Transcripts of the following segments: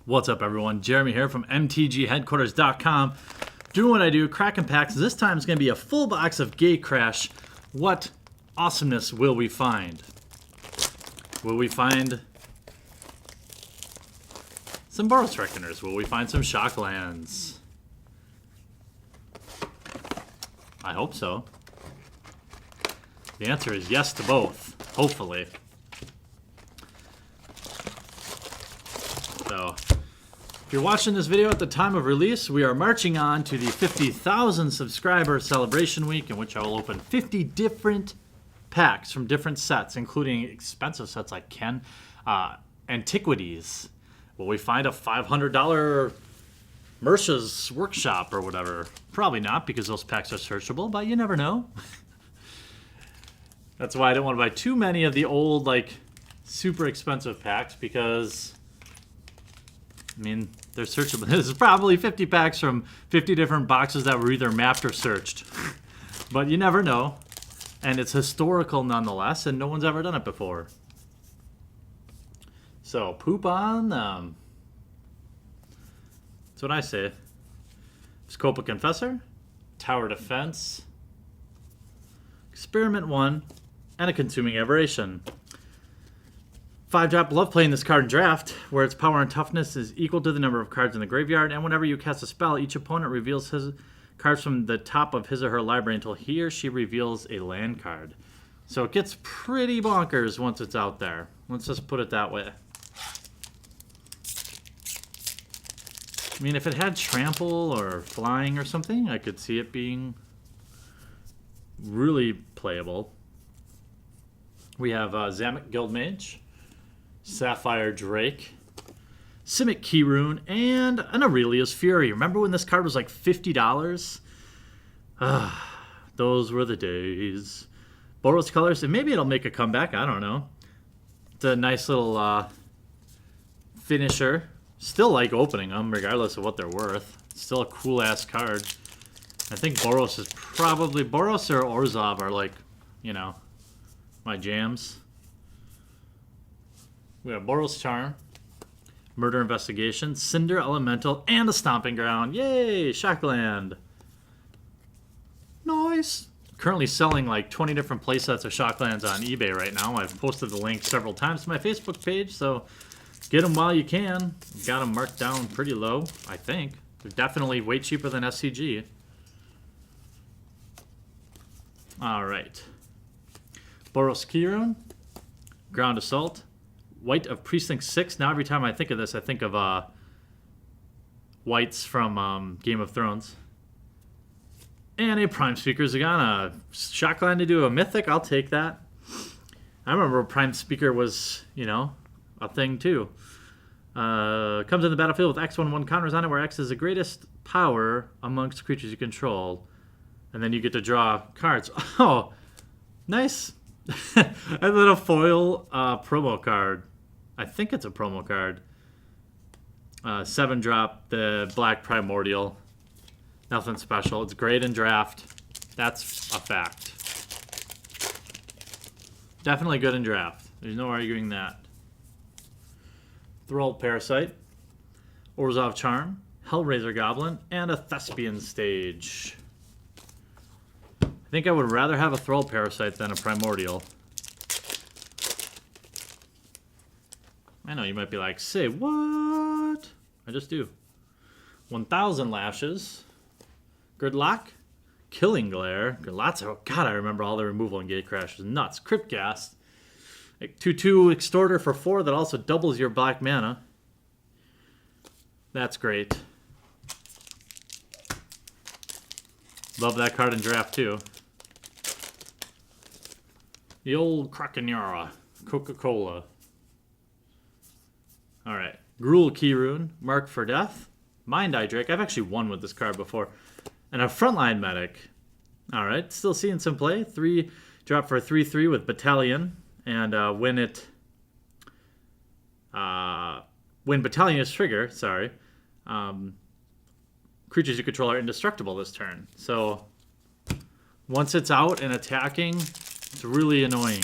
What's up, everyone? Jeremy here from MTGheadquarters.com. Doing what I do, cracking packs. This time it's going to be a full box of GateCrash. What awesomeness will we find? Will we find some Boros Reckoners? Will we find some Shocklands? I hope so. The answer is yes to both, hopefully. So, if you're watching this video at the time of release, we are marching on to the 50,000 subscriber celebration week, in which I will open 50 different packs from different sets, including expensive sets like Ken, Antiquities. Will we find a $500 Mersha's Workshop or whatever? Probably not, because those packs are searchable, but you never know. That's why I don't want to buy too many of the old, like, super expensive packs, because I mean, they're searchable. This is probably 50 packs from 50 different boxes that were either mapped or searched. But you never know. And it's historical nonetheless, and no one's ever done it before. So, poop on them. That's what I say. Scopa Confessor, Tower Defense, Experiment 1, and a Consuming Aberration. 5-drop, love playing this card in Draft, where its power and toughness is equal to the number of cards in the graveyard, and whenever you cast a spell, each opponent reveals his cards from the top of his or her library until he or she reveals a land card. So it gets pretty bonkers once it's out there. Let's just put it that way. I mean, if it had Trample or Flying or something, I could see it being really playable. We have Zamek Guildmage, Sapphire Drake, Simic Keyrune, and an Aurelia's Fury. Remember when this card was like $50? Those were the days. Boros Colors, and maybe it'll make a comeback. I don't know. It's a nice little finisher. Still like opening them, regardless of what they're worth. Still a cool-ass card. I think Boros is probably... Boros or Orzhov are like, you know, my jams. We have Boros Charm, Murder Investigation, Cinder Elemental, and a Stomping Ground. Yay! Shockland. Nice. Currently selling like 20 different playsets of Shocklands on eBay right now. I've posted the link several times to my Facebook page, so get them while you can. Got them marked down pretty low, I think. They're definitely way cheaper than SCG. All right. Boros Keyrune, Ground Assault, White of Precinct 6. Now every time I think of this, I think of Whites from Game of Thrones. And a Prime Speaker Zagana. Shockland to do a Mythic, I'll take that. I remember Prime Speaker was, you know, a thing too. Comes in the battlefield with X/1/1 counters on it, where X is the greatest power amongst creatures you control. And then you get to draw cards. Oh, nice. A little foil promo card. I think it's a promo card. 7-drop, the Black Primordial. Nothing special. It's great in Draft. That's a fact. Definitely good in Draft. There's no arguing that. Thrall Parasite, Orzhov Charm, Hellraiser Goblin, and a Thespian Stage. I think I would rather have a Thrall Parasite than a Primordial. I know you might be like, say what? I just do. 1,000 Lashes, Gridlock, Killing Glare, lots of, God, I remember all the removal in GateCrash. Nuts. Cryptghast, 2/2 Extorter for 4 that also doubles your black mana. That's great. Love that card in Draft too. The old Krakenara, Coca-Cola. Alright. Gruul Keyrune, Mark for Death, Mind Eye Drake. I've actually won with this card before. And a Frontline Medic. Alright, still seeing some play. 3-drop for a 3/3 with Battalion. And when Battalion is trigger, sorry, creatures you control are indestructible this turn. So once it's out and attacking, it's really annoying.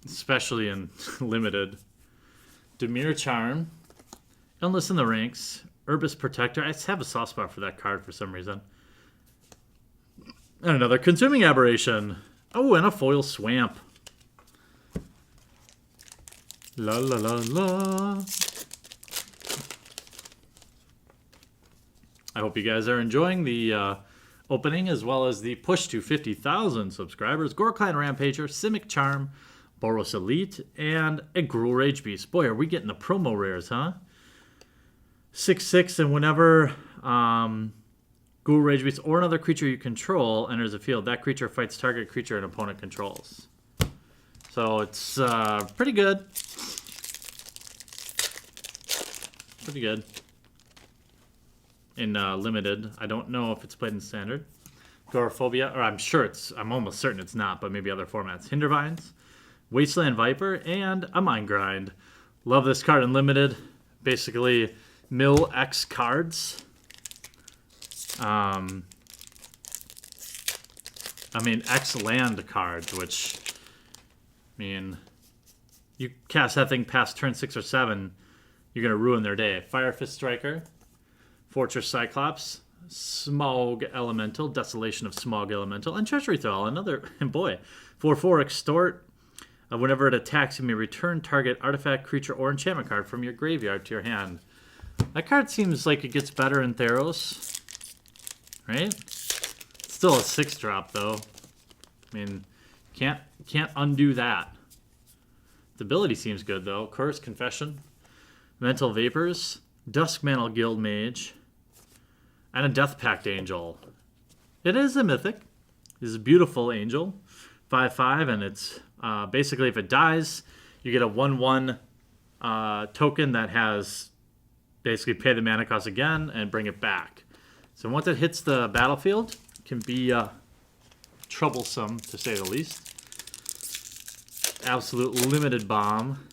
especially in limited. Demir Charm. Illness in the Ranks. Herbis Protector. I just have a soft spot for that card for some reason. And another Consuming Aberration. Oh, and a Foil Swamp. La la la la. I hope you guys are enjoying the opening as well as the push to 50,000 subscribers. Gorkline Rampager, Simic Charm, Boros Elite, and a Gruul Rage Beast. Boy, are we getting the promo rares, huh? 6/6, and whenever Gruul Rage Beast or another creature you control enters the field, that creature fights target creature an opponent controls. So it's pretty good. Pretty good. In limited. I don't know if it's played in standard. Agoraphobia, or I'm almost certain it's not, but maybe other formats. Hindervines, Wasteland Viper, and a Mind Grind. Love this card in limited. Basically, mill X cards. I mean, X land cards, which, I mean, you cast that thing past turn 6 or 7, you're going to ruin their day. Fire Fist Striker, Fortress Cyclops, Smog Elemental, Desolation of Smog Elemental, and Treachery Thrall. Another, boy, 4/4 Extort. Whenever it attacks, you may return target artifact, creature, or enchantment card from your graveyard to your hand. That card seems like it gets better in Theros, right? Still a 6-drop though. I mean, can't undo that. The ability seems good though. Curse, Confession, Mental Vapors, Duskmantle Guild Mage, and a Death Pact Angel. It is a mythic. This is a beautiful angel. 5/5, and it's basically if it dies, you get a 1/1 token that has basically pay the mana cost again and bring it back. So once it hits the battlefield, it can be troublesome to say the least. Absolute limited bomb.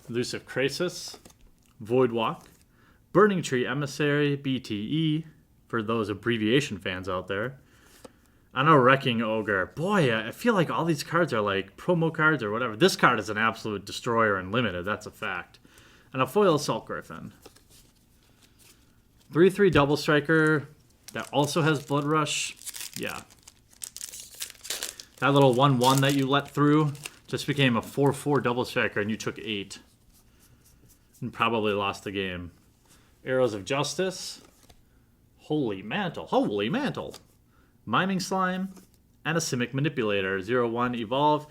Elusive Krasis, Voidwalk, Burning Tree Emissary, BTE, for those abbreviation fans out there. And a Wrecking Ogre. Boy, I feel like all these cards are like promo cards or whatever. This card is an absolute destroyer and limited, that's a fact. And a Foil Assault Griffin. 3/3 Double Striker that also has Blood Rush. Yeah. That little 1/1 that you let through just became a 4/4 Double Striker and you took 8. And probably lost the game. Arrows of Justice. Holy Mantle. Holy Mantle. Miming Slime. And a Simic Manipulator. 0/1 Evolve.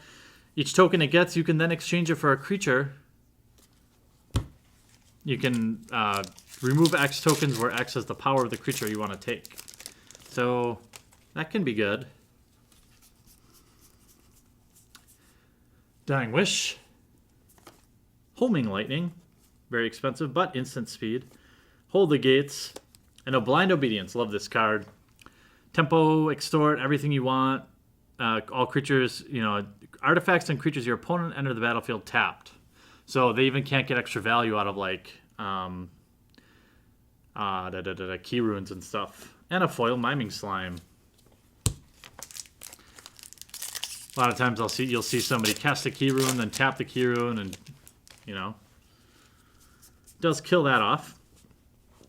Each token it gets, you can then exchange it for a creature. You can remove X tokens where X is the power of the creature you want to take. So that can be good. Dying Wish. Homing Lightning. Very expensive, but instant speed. Hold the Gates. And a Blind Obedience. Love this card. Tempo, Extort, everything you want. All creatures, artifacts and creatures your opponent enter the battlefield tapped. So they even can't get extra value out of like key runes and stuff. And a Foil Miming Slime. A lot of times you'll see somebody cast a key rune, then tap the key rune, and does kill that off.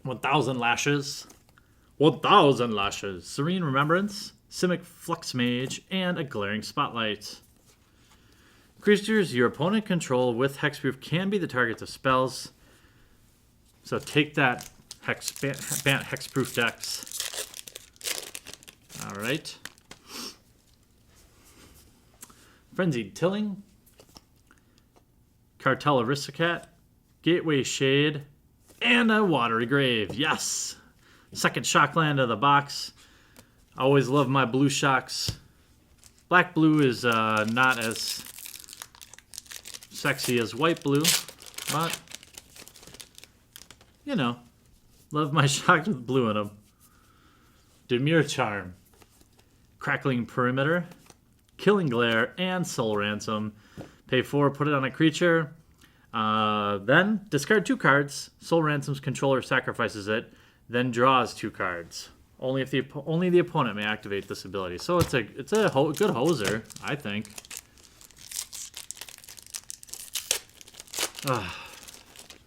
1,000 Lashes. 1,000 Lashes. Serene Remembrance, Simic Flux Mage, and a Glaring Spotlight. Creatures your opponent control with hexproof can be the targets of spells. So take that, hexproof decks. Alright. Frenzied Tilling. Cartel Aristocrat. Gateway Shade. And a Watery Grave. Yes! Second Shockland of the box. I always love my blue shocks. Black-blue is not as sexy as white-blue, but, love my shocks with blue in them. Demir Charm. Crackling Perimeter. Killing Glare, and Soul Ransom. Pay 4, put it on a creature. Then discard 2 cards. Soul Ransom's controller sacrifices it, then draws 2 cards. Only the opponent may activate this ability. So it's a good hoser, I think.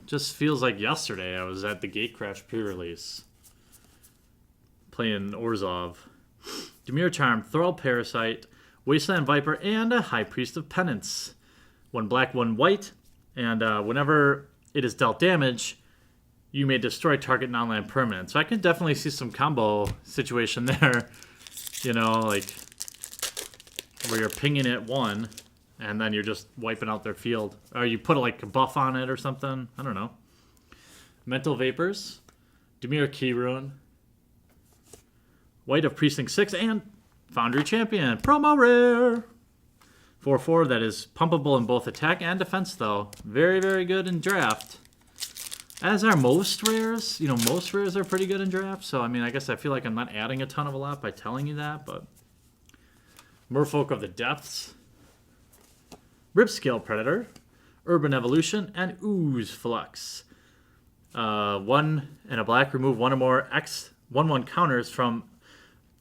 Just feels like yesterday I was at the GateCrash pre-release. Playing Orzhov. Demir Charm, Thrall Parasite, Wasteland Viper, and a High Priest of Penance. 1 black, 1 white, and whenever it is dealt damage, you may destroy target non-land permanent. So I can definitely see some combo situation there. You know, like where you're pinging it 1, and then you're just wiping out their field. Or you put like a buff on it or something. I don't know. Mental Vapors, Demir Keyrune, White of Precinct 6, and Foundry Champion. Promo rare. 4/4 that is pumpable in both attack and defense, though. Very, very good in draft. As are most rares. You know, most rares are pretty good in draft. So, I mean, I guess I feel like I'm not adding a ton of a lot by telling you that, but... Merfolk of the Depths. Ripscale Predator. Urban Evolution. And Ooze Flux. 1 and a black. Remove 1 or more X 1/1 counters from...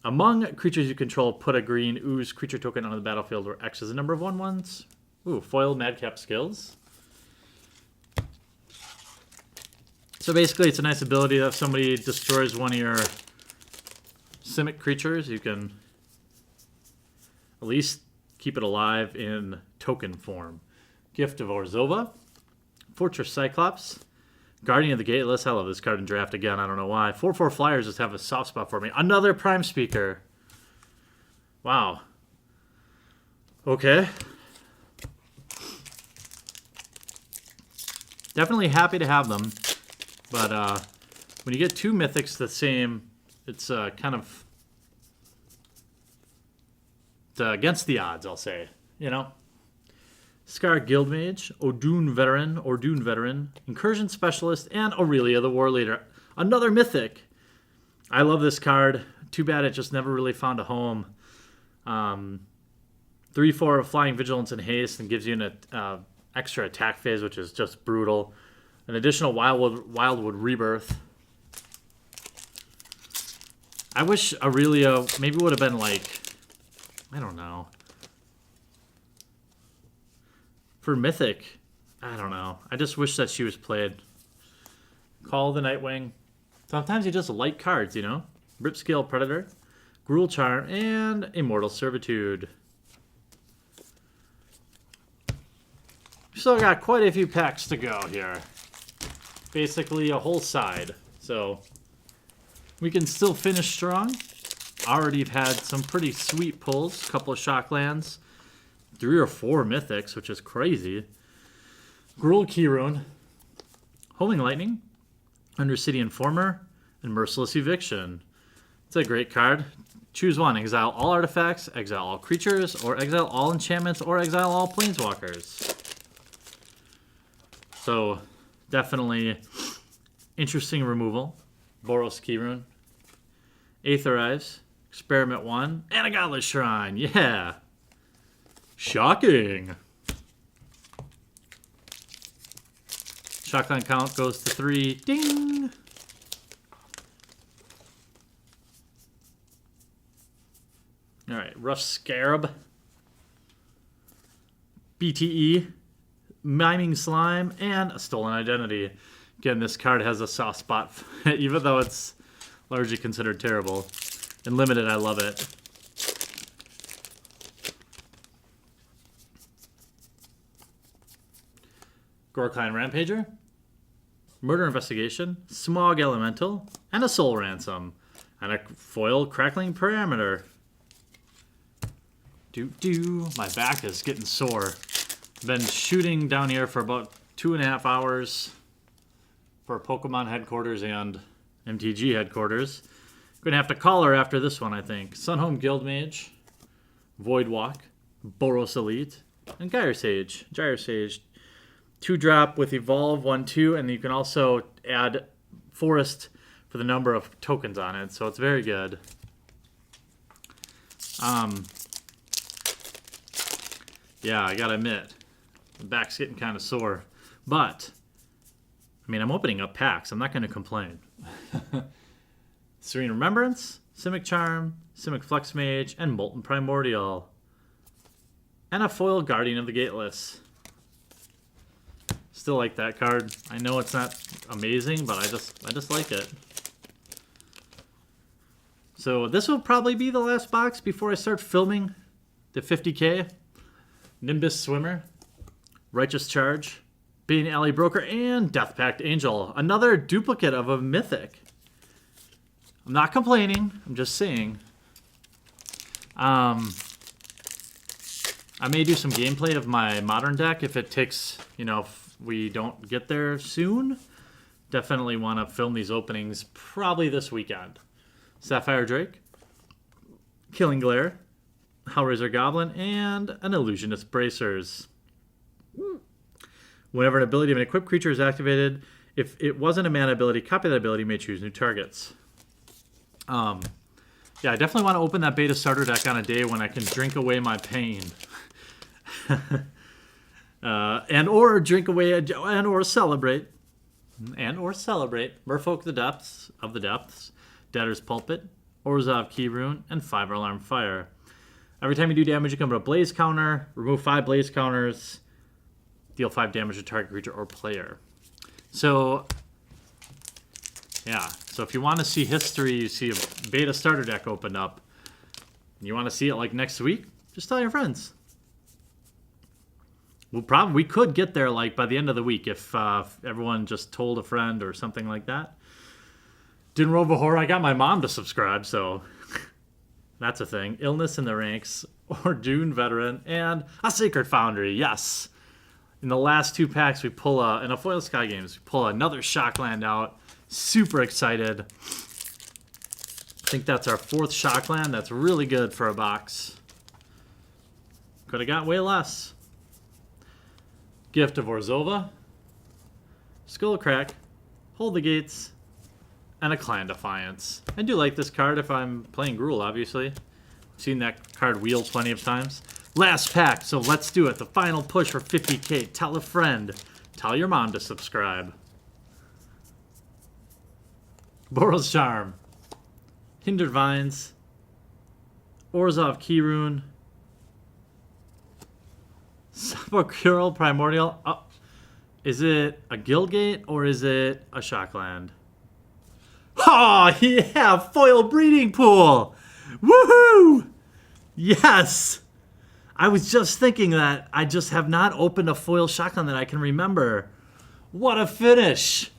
Among creatures you control, put a green Ooze creature token on the battlefield where X is the number of 1/1s. Ooh, foil Madcap Skills. So basically, it's a nice ability that if somebody destroys one of your Simic creatures, you can at least keep it alive in token form. Gift of Orzhova. Fortress Cyclops. Guardian of the Gateless. I love this card in draft again. I don't know why. 4/4 flyers just have a soft spot for me. Another Prime Speaker. Wow. Okay. Definitely happy to have them. But when you get 2 mythics the same, it's kind of it's, against the odds, I'll say. You know? Scar Guildmage, Odun Veteran, Incursion Specialist, and Aurelia the War Leader. Another mythic. I love this card. Too bad it just never really found a home. 3/4 Flying Vigilance and Haste and gives you an extra attack phase, which is just brutal. An additional Wildwood Rebirth. I wish Aurelia maybe would have been like, I don't know. For Mythic, I don't know. I just wish that she was played. Call the Nightwing. Sometimes you just like cards, you know? Ripscale Predator, Gruul Charm, and Immortal Servitude. Still got quite a few packs to go here. Basically a whole side. So we can still finish strong. Already have had some pretty sweet pulls. A couple of Shocklands. 3 or 4 mythics, which is crazy. Gruul Keyrune, Homing Lightning, Undercity Informer, and Merciless Eviction. It's a great card. Choose one. Exile all artifacts, exile all creatures, or exile all enchantments, or exile all planeswalkers. So, definitely interesting removal. Boros Keyrune, Aetherize, Experiment 1, and a Godless Shrine. Yeah! Shocking. Shockland count goes to 3. Ding. All right, Rough Scarab. BTE. Miming Slime. And a Stolen Identity. Again, this card has a soft spot, even though it's largely considered terrible. In Limited, I love it. Gorkline Rampager, Murder Investigation, Smog Elemental, and a Soul Ransom, and a foil Crackling Parameter. My back is getting sore. Been shooting down here for about 2.5 hours for Pokemon headquarters and MTG headquarters. Gonna have to call her after this one, I think. Sunhome Guildmage, Voidwalk, Boros Elite, and Gyre Sage. 2-drop with Evolve 1/2, and you can also add Forest for the number of tokens on it, so it's very good. Yeah, I gotta admit, the back's getting kind of sore, but I mean, I'm opening up packs. I'm not gonna complain. Serene Remembrance, Simic Charm, Simic Flux Mage, and Molten Primordial, and a foil Guardian of the Gateless. Still like that card. I know it's not amazing, but I just like it. So this will probably be the last box before I start filming the 50K. Nimbus Swimmer, Righteous Charge, Being Alley Broker, and Death Pact Angel. Another duplicate of a Mythic. I'm not complaining. I'm just saying. I may do some gameplay of my Modern deck if it takes, you know, if we don't get there soon. Definitely want to film these openings probably this weekend. Sapphire Drake, Killing Glare, Hellraiser Goblin, and an Illusionist Bracers. Whenever an ability of an equipped creature is activated, if it wasn't a mana ability, copy that ability, you may choose new targets. Yeah, I definitely want to open that beta starter deck on a day when I can drink away my pain. And or drink away, and or celebrate. Merfolk the Depths of the Depths, Debtor's Pulpit, Orzhov Keyrune, and 5 Alarm Fire. Every time you do damage, you can put a Blaze counter, remove 5 Blaze counters, deal 5 damage to target creature or player. So, yeah. So if you want to see history, you see a beta starter deck open up, and you want to see it like next week, just tell your friends. We could get there like by the end of the week if everyone just told a friend or something like that. Didn't Rova Horror, I got my mom to subscribe, so that's a thing. Illness in the Ranks, or Dune Veteran, and a Sacred Foundry, yes. In the last 2 packs, we pull in a Foil Sky Games, we pull another Shockland out. Super excited. I think that's our 4th Shockland. That's really good for a box. Could have got way less. Gift of Orzhova, Skullcrack, Hold the Gates, and a Clan Defiance. I do like this card if I'm playing Gruul, obviously. I've seen that card wheel plenty of times. Last pack, so let's do it. The final push for 50K. Tell a friend. Tell your mom to subscribe. Boral's Charm, Hindered Vines, Orzhov Keyrune, Sepulchral Primordial. Oh, is it a Guildgate or is it a Shockland? Oh, yeah! Foil Breeding Pool! Woohoo! Yes! I was just thinking that I just have not opened a foil Shockland that I can remember. What a finish!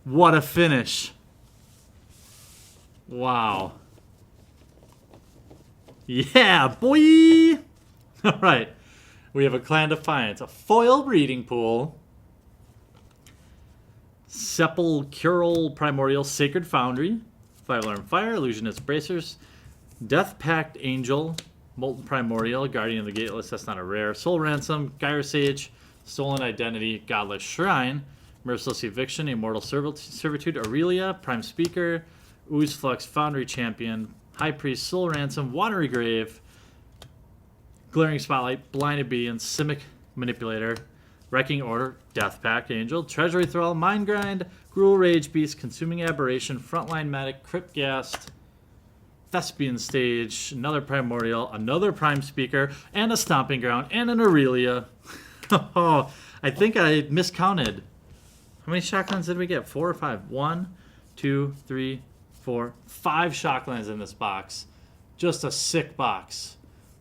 What a finish. Wow. Yeah, boy! Alright. We have a Clan Defiance, a Foil Breeding Pool, Sepulchral Primordial, Sacred Foundry, 5 Alarm Fire, Illusionist Bracers, Death Pact Angel, Molten Primordial, Guardian of the Gateless, that's not a rare, Soul Ransom, Gyre Sage, Stolen Identity, Godless Shrine, Merciless Eviction, Immortal Servitude, Aurelia, Prime Speaker, Ooze Flux, Foundry Champion, High Priest, Soul Ransom, Watery Grave, Glaring Spotlight, Blind Obedience, Simic Manipulator, Wrecking Order, Death Pact Angel, Treasury Thrall, Mind Grind, Gruul Rage Beast, Consuming Aberration, Frontline Medic, Crypt Ghast, Thespian Stage, another Primordial, another Prime Speaker, and a Stomping Ground, and an Aurelia. Oh, I think I miscounted. How many Shocklands did we get? 4 or 5? 1, 2, 3, 4, 5 Shocklands in this box. Just a sick box.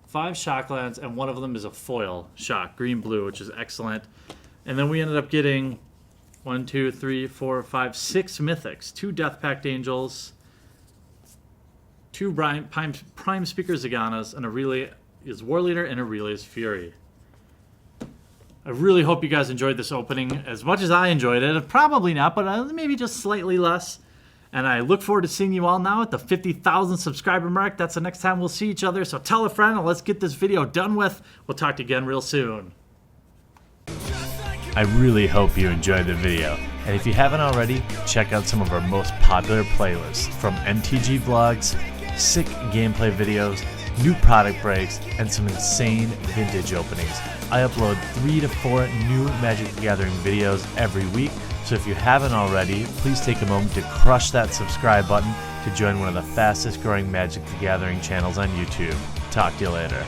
5 Shocklands, and one of them is a foil shock, green-blue, which is excellent. And then we ended up getting 1, 2, 3, 4, 5, 6 Mythics, 2 Death Pact Angels, 2 Prime Speaker Zaganas, and Aurelia's War Leader, and Aurelia's Fury. I really hope you guys enjoyed this opening as much as I enjoyed it. Probably not, but maybe just slightly less. And I look forward to seeing you all now at the 50,000 subscriber mark. That's the next time we'll see each other. So tell a friend and let's get this video done with. We'll talk to you again real soon. I really hope you enjoyed the video. And if you haven't already, check out some of our most popular playlists from MTG vlogs, sick gameplay videos, new product breaks, and some insane vintage openings. I upload 3 to 4 new Magic the Gathering videos every week, so if you haven't already, please take a moment to crush that subscribe button to join one of the fastest growing Magic the Gathering channels on YouTube. Talk to you later.